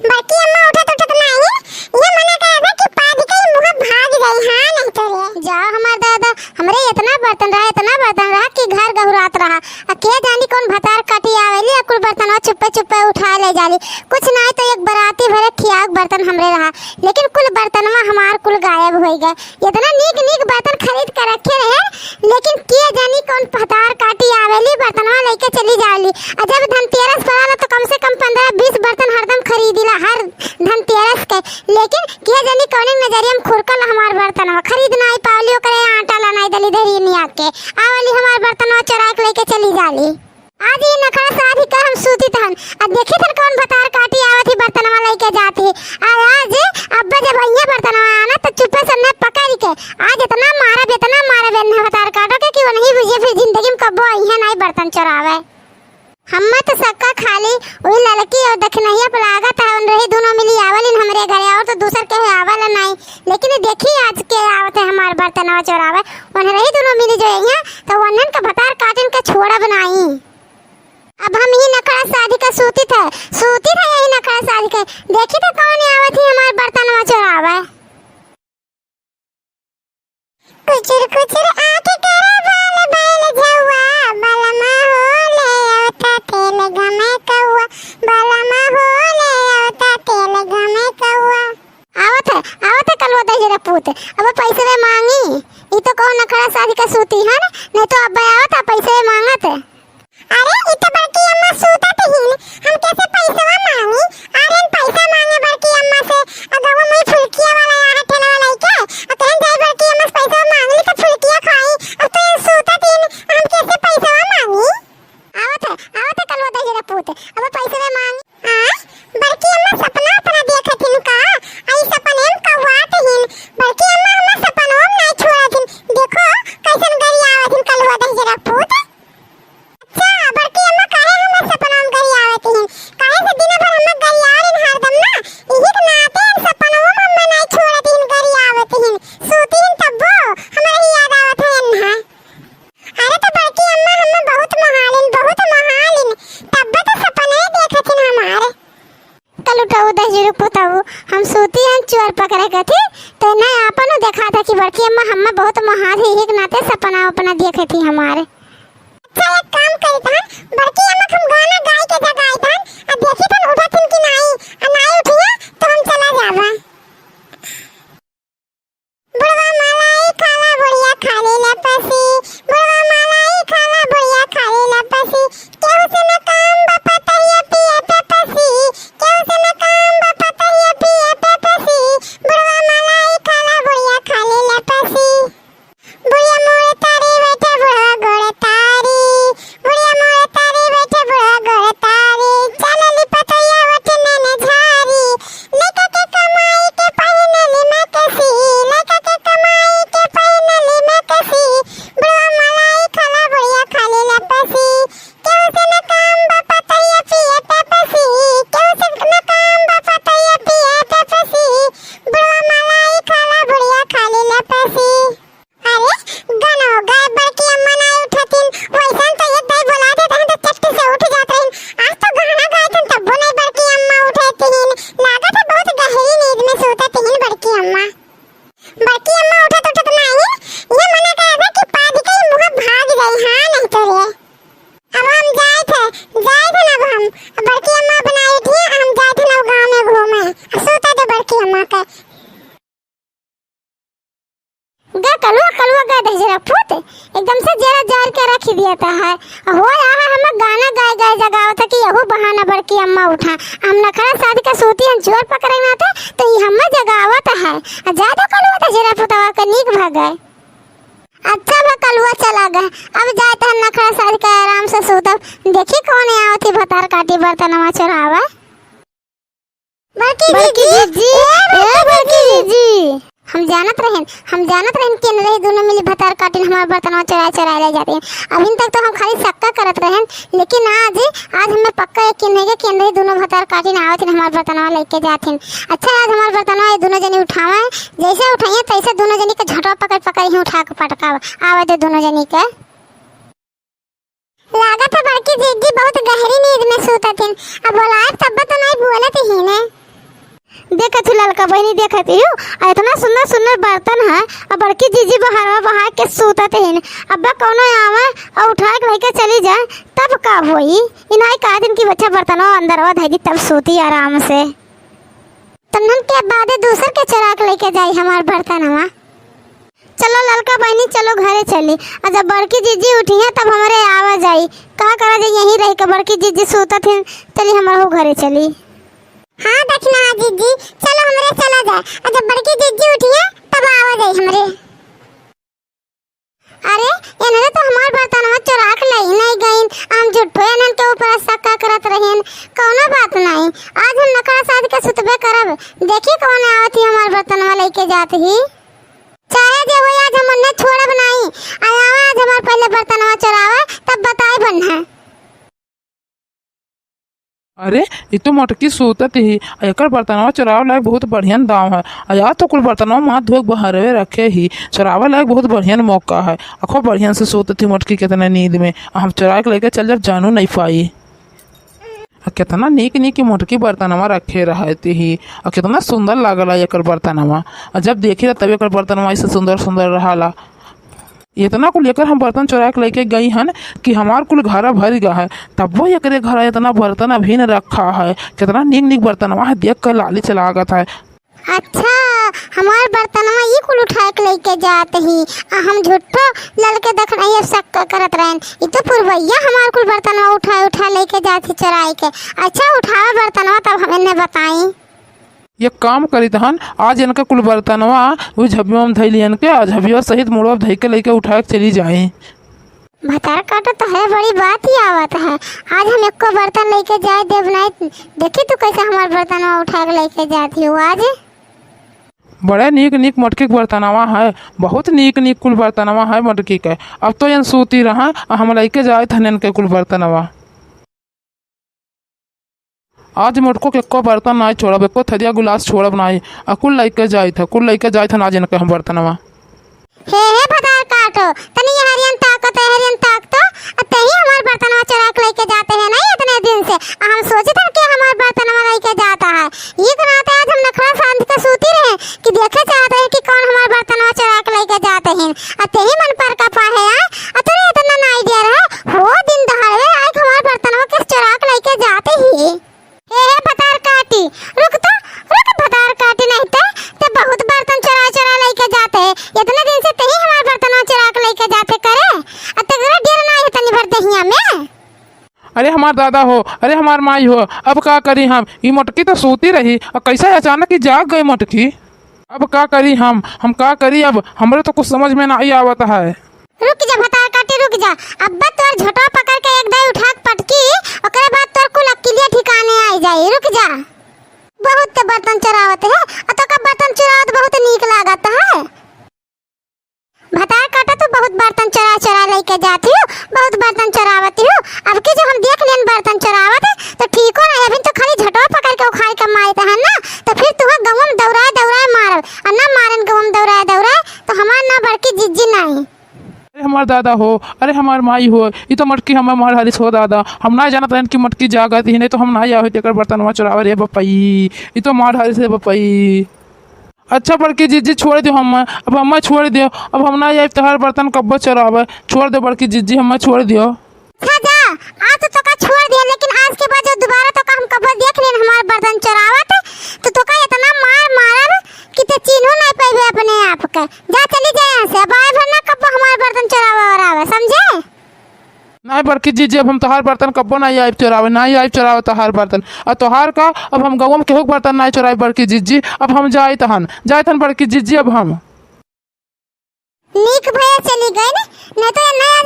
बाकी अम्मा उठत नहीं ये मना कर था कि पादी का मुंह भाग गई। हां नहीं तो रे जाओ हमार दादा हमरे इतना बर्तन रहा कि घर गहुरात रहा। के जानी कौन भतार काटी आवेली कुल बर्तनवा चुप्पे उठा ले जाली। कुछ नहीं तो एक बराती भरे खियाक बर्तन हमरे रहा, लेकिन कुल बर्तनवा हमार कुल गायब हो गए। इतना नीक बर्तन खरीद कर रखे रहे, लेकिन के जानी कौन भतार काटी आवेली बर्तनवा लेके चली जाली। जब धनतेरस पड़ाला तो कम से कम 15-20 बर्तन हरदम खरीदीला हर धनतेरस के, लेकिन के जानी कौन नजरिया में खुरकल हमार बर्तनवा खरीद नहीं पावली। ओकरे आटा ला नहीं दली धरी निया के आवली हमार बर्तनवा चुरा के लेके चली जाली। आज ये नखरा शादी का हम सूती थन अब देखी थन कौन भतार काटी आवत ही बर्तनवा लेके जाती। आज अब्बा जब भैया बर्तनवा आना तो चुप्पे से ने पकड़ के आज इतना मारा बेतना भतार काटो के कि वो नहीं बुझे फिर जिंदगी में कबो आइए नहीं बर्तन चुरावे। हम्मा तो सक्का खाली वही लड़की और दखनैया पर लागत है उन रही दोनों मिली आवलिन हमरे घरे और तो दूसर के आवला नहीं। लेकिन देखी आज के आवत है हमार बर्तनवा चुरावे उन रही दोनों मिली जो यहाँ तो वनन का भतार काटन के छोड़ा बनाई। अब हम ही नखरा शादी का सूती था यही नखरा शादी का देखी तो कौन आवत ही हमार बर्तनवा चुरावे। कुचर आके करे बाल बैल जवा बलमा होले आवता तेल गमे कौवा बलमा होले आवता तेल गमे कौवा। आवत कलवा दे जरा पूत अब पैसे वे मांगी ई तो कौन नखरा शादी का सूती है ना नहीं तो अब आवत पैसे मांगत। अरे ये तो बड़की अम्मा सूतत ही हम कैसे पैसा मांगी। अरे पैसा मांगे बड़की अम्मा से अगर वो मुई फुलकिया वाला यहाँ ठेला वाला के कहन जाए बड़की अम्मा से पैसा मांग ली तो फुलकिया खाई अब तो ये सूतत ही हम कैसे पैसा मांगी। आवत कल वो दे जरा पूत अब पैसा वे मांगी। बड़की अम्मा सपना अपना देखत हिन का आई सपने में कवात हिन बड़की अम्मा हम सपनों में नहीं छोड़त हिन देखो कैसन गरी आवत हिन कल वो दे जरा पूत। बड़की अम्मा काहे हम सपना में गरी आवत हिन काहे से दिन भर हम गरी आरिन हरदम ना इही के नाते सपनों में हम नहीं छोड़त हिन गरी आवत हिन सूती हिन तब्बो हमरा ही याद आवत है ना। अरे तो बड़की अम्मा हम बहुत महालिन तब्बो तो सपने देखत हिन हमारे कल उठाऊ 10 रुपया हम सूती हैं चोर पकड़े गए थे तो ना आपन देखा था कि बड़की अम्मा हम बहुत महान है एक नाते सपना अपना देखे थी हमारे। अच्छा एक काम करी था बड़की अम्मा हम गाना गाय के जगाई था अब देखी तो उठत कि नहीं उठिया तो हम चला जावा। बुढ़वा मलाई खाला बुढ़िया खाली लपसी बुढ़वा मलाई खाला बुढ़िया खाली लपसी केहू से न काम बापा तरिया पिए पेपसी केहू से न काम बापा तरिया पिए पेपसी बुढ़वा मलाई खाला बुढ़िया खाली लपसी। बुढ़िया मोरे तारी बैठे बुढ़वा गोड़े तारी बुढ़िया मोरे तारी बैठे बुढ़वा गोड़े तारी चलली पतैया वटने ने झारी लइका के कमाई के पहिनली में कसी लइका के कमाई के पहिनली में कसी बुढ़वा मलाई खाला बुढ़िया खाली लपसी केहू से न काम बापा तरिया पिए पेपसी केहू से न काम बापा तरिया पिए पेपसी बुढ़वा मलाई खाला बुढ़िया खाली लपसी। अरे गाना हो गए बड़की अम्मा ना उठतिन वैसन तो एक दाई बुला देते हैं तो चट्टी से उठ जाते हैं। आज तो गाना गाए थे तब वो नहीं बड़की अम्मा उठती हैं लागत है बहुत गहरी नींद में सोती हैं बड़की अम्मा उठत नहीं ये मना कर था कि पादी का मुंह भाग गई। हां नहीं तो रे अब हम जाए थे ना हम बड़की अम्मा बनाई थी हम जाए थे ना गांव में घूमे सोता तो बड़की अम्मा का कलवा गा दे जरा फूट एकदम से जरा जार के रख दिया था है हो रहा हम गाना गाए जगाओ था कि यहू बहाना बड़की अम्मा उठा हम नखरा शादी का सूती हम चोर पकड़े ना थे तो ये हम जगावत है ज्यादा कलवा था जरा फुटवा के नीक भाग गए। अच्छा मैं कलवा चला गए अब जाते हैं नखरा शादी का आराम से सूतब देखी कौन आवत थी भतार काटी बर्तनवा चुरावा। बड़की जी हम जानत रहन कि रही दोनों मिली भतार काटिन हमार बर्तनवा चुरा ले जाते हैं। अभी तक तो हम खाली सक्का करत रहन लेकिन आज हमें पक्का यकीन है कि रही दोनों भतार काटिन आवत हमार बर्तनवा लेके जाथिन। अच्छा आज हमार बर्तनवा दोनों जनी उठावा जैसे उठाइए तैसे दोनों जनी के झटवा पकड़ ही उठा के पटका आवे दे दोनों जनी के। लागत है बड़की जी बहुत गहरी नींद में सूतथिन अब बोलाए तब तो नहीं बोलत ही ने। लड़का बहनी देखती हूँ, इतना सुंदर सुंदर बर्तन है, और बड़की जीजी बहारवा बहा के सूतत है। अब्बा कौनो आवे और उठा के लेके चली जाए तब का होई। इनाई का दिन की बच्चा बर्तनों अंदरवा धैदी तब सूती आराम से। तन्नन के बाद दूसर के चुरा के लेके जाई हमार बर्तनवा। चलो लड़का बहनी चलो घरे चली, और जब बड़की जीजी उठी है तब हमारे आवा जाई। कहा करा जाए यहीं रह के बड़की जीजी सूतत है, चली हमारे घरे चली। हाँ दक्षिणा जीजी चलो हमरे चला जाए, और जब बड़की जीजी उठी है तब आवा जाए हमरे। अरे इन्होंने तो हमार बर्तनवा चुरा के नहीं गईन, हम झूठो इन्हन के ऊपर शक्का करत रहेन। कौनो बात नहीं, आज हम नकड़ा साध के सुतबे करब। देखी कौन आवत ही हमार बर्तनवा लेके जात ही। चाहे जो हो आज हम उन्हें छोड़ब नहीं, आया आज हमार पहले बर्तनवा चुरावा तब बताए बनना। अरे ये तो मटकी सूतत ही, एकर बर्तनवा चुरावे लायक बहुत बढ़िया दाम है। या तो कुल बर्तनवा माथ धोक बहरवे रखे ही, चुरावे लायक बहुत बढ़िया मौका है। अखो बढ़िया से सूतत ही मटकी कितने नींद में, हम चुरा के लेके चल जब जानू नहीं पाई। कितना नीक नीक की मोटकी बर्तनवा रखे रहती ही, और कितना सुंदर लागला एकर बर्तनवा। और जब देखी तब एकर बर्तनवा ऐसे सुंदर सुंदर रहा। इतना कुल लेकर हम बर्तन चुरा के लेके गई हन कि हमार कुल घर भर गया है, तब वो एकरे घर इतना बर्तन अभी न रखा है। कितना नीक नीक बर्तनवा है, देख कर लाली चलागत है। अच्छा हमार बर्तनवा ये कुल उठा के लेके जाते ही, हम झूठो लड़के देख रहे हैं शक करत रहन। ये तो पुरवैया हमार कुल बर्तनवा उठा लेके जाती चुराई के। अच्छा उठावा बर्तनवा तब हम इन्हें बताई। ये काम करी तहन आज इनका कुल बर्तनवा वो झबियों में धैली इनके, और झबियों सहित मुड़वा धै के लेके उठा के चली जाए। भतार काटो तो है, बड़ी बात ही आवत है। आज हम एक को बर्तन लेके जाए देव नहीं। देखी तू कैसे हमार बर्तनवा उठा के लेके जाती हो आज। बड़े नीक नीक मटकी के बर्तनवा है, बहुत नीक नीक कुल बर्तनवा है मटकी के। अब तो इन सूती रहा, हम लेके जाए थन इनके कुल बर्तनवा। आज मोटको के को बर्तन नहीं छोड़ब, एको थरिया गिलास छोड़ब नहीं, कुल लेके जाए थे आज इनके हम बर्तनवा। हे भतार काटो तनी हरियन ताक तो तही हमार बर्तनवा चुरा के लेके जाते हैं नहीं इतने दिन से। हम सोचे थे कि हमार बर्तनवा लेके जाता है। ये बनाते आज हम नखरा सांध के सूती रहे कि देखे चाहते हैं कि कौन हमार बर्तनवा चुरा के लेके जाते हैं। तही मन पर का पाहे तुरे इतना ना आइडिया रहे हो दिन दहाड़े आज हमार बर्तनवा किस चुरा के लेके जाते ही। हे भतार काटी रुक भतार काटी नहीं तो बहुत बर्तन चुरा लेके जाते हैं। इतने दिन से तही हमार बर्तनवा चुरा के लेके जाते करे, तेरा डेर ना है तनी भर दहिया में। अरे हमार दादा हो, अरे हमार माई हो, अब का करी हम। ये मटकी तो सूती रही और कैसे अचानक ही जाग गई मटकी। अब का करी हम का करी। अब हमरे तो कुछ समझ में नहीं आवत है। रुक जा भतार काटी रुक जा। अब्बा तोर झटवा पकड़ के एक दई उठा के पटकी, ओकरे बाद तोर कुल अकेले ठिकाने आई जाई। रुक जा। बहुत बर्तन चुरावत है, तो का बर्तन चुरावत बहुत नीक लागत है। भतार काटा तो बहुत बर्तन चुरा लेके जाती हूँ, बहुत बर्तन चुरावती हूँ। अब की जो हम देख लेन बर्तन चुरावत है तो ठीक हो ना। अभी तो खाली झटवा पकड़ के उखाड़ के मारते हैं ना, तो फिर तुह गवम दौड़ाए मारब, और ना मारन गवम दौड़ाए तो हमार ना बड़की जिज्जी नहीं। अरे हमार दादा हो, अरे हमार माई हो, ये तो मटकी हमार हरिस हो दादा। हम ना जानत रहन कि मटकी जागत ही नहीं, तो हम ना आवे तेकर बर्तनवा चुरावे रे बपई। ये तो मार हरिस रे बपई। अच्छा बड़की जीजी छोड़ दो हम, अब हम छोड़ दियो। अब हम ना आए तोहार बर्तन कब्बो चुरावे। छोड़ दो बड़की जीजी, हम छोड़ दियो। जा आज तो का छोड़ दिया, लेकिन आज के बाद जो दोबारा तो का हम कब्बो देख लेन हमार बर्तन चुरावत तो का इतना मारब कि ते चिन्हो नहीं पाइबे अपने आप के। जा चली जाए यहाँ से, अब आए भरना कब्बो हमार बर्तन चुरावे समझे। नहीं बड़की जीजी, अब हम तोहार बर्तन कब्बो नहीं आइब चुरावे तोहार बर्तन। और तोहार का अब हम गवम केहू बर्तन नहीं चुराए बड़की जीजी। अब हम जाए तहन बड़की जीजी। अब हम नीक भैया चली गई नहीं तो नया